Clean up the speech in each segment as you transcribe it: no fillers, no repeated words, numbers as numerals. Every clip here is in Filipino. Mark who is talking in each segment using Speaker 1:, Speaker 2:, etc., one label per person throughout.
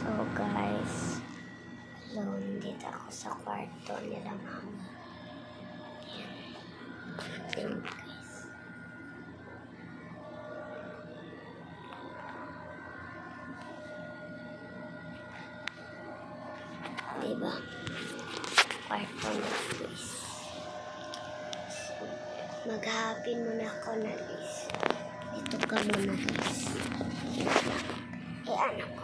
Speaker 1: So guys, alone dito ako sa kwarto nila mami. Ayan. Ayan guys. Diba? Kwarto na guys. So, maghahapin muna ako na guys. Dito ka muna guys. Ayan ako.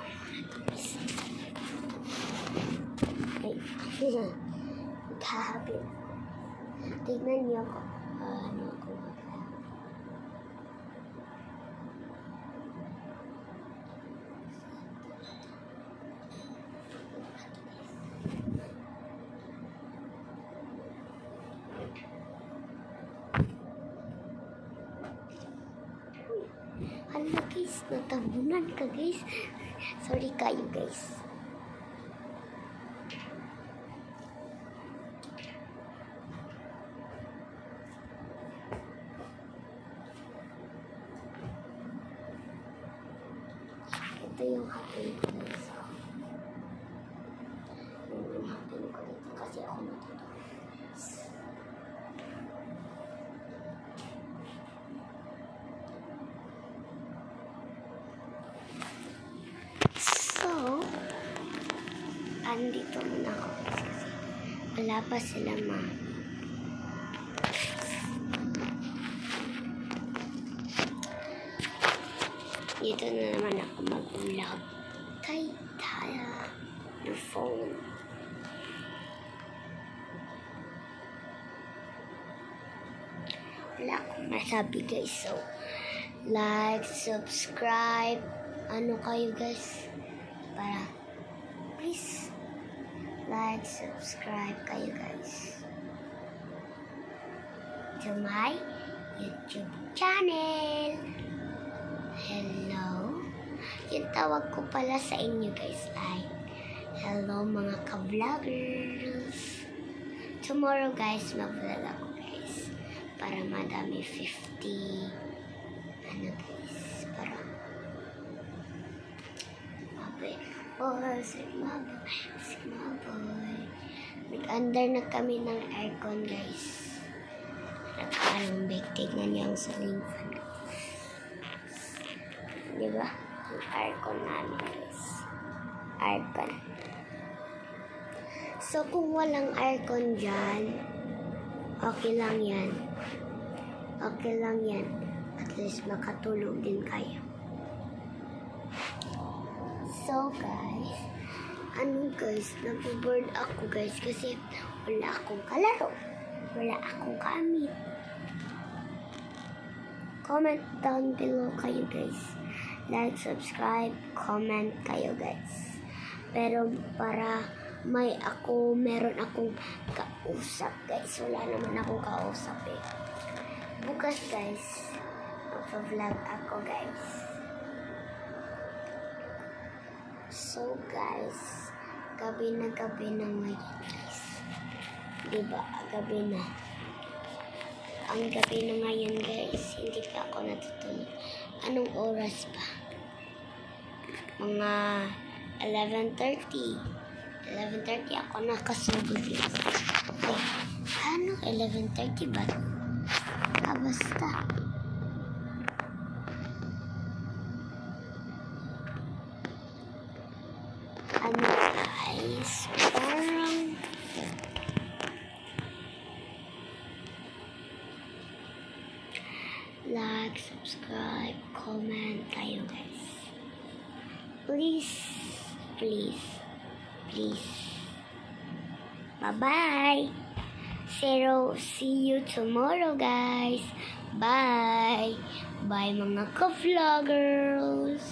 Speaker 1: Maghahapin. Tignan niyo ako. Ano ako hala guys, natabunan ka guys. Sorry kayo guys. Ito yung hapin ko guys. Yung hapin ko dito kasi ako matutulog. Andito muna ako kasi wala pa sila ma. Dito na naman ako mag-vlog. Taya the phone. Wala akong masabi guys. So, like, subscribe. Ano kayo guys? Para please like, subscribe kayo guys to my YouTube channel. Hello. Yung tawag ko pala sa inyo guys ay hello mga ka-vloggers. Tomorrow guys mag-vlog ako guys para madami 50 ano guys para si Maboy. Nag-under na kami ng aircon guys. Nag-arumbik. Tignan niyo ang ceiling fan. Diba? Ang aircon namin guys. Aircon. So kung walang aircon dyan, okay lang yan. Okay lang yan. At least makatulog din kayo. So guys, naboboard ako guys kasi wala akong kalaro. Wala akong gamit. Comment down below kayo guys. Like, subscribe, comment kayo guys. Pero para meron akong kausap guys. Wala naman akong kausap eh. Bukas guys, magpa-vlog ako guys. So guys, gabi na ngayon guys. Diba? Gabi na. Ang gabi na ngayon guys. Hindi pa ako natutulog. Anong oras pa? Mga 11:30. 11:30 ako nakasugod guys. Okay. Ano? 11:30 ba? Basta. Ano guys, parang like, subscribe, comment kayo guys. Please. Bye-bye. See you tomorrow guys. Bye. Bye mga ka-vloggers.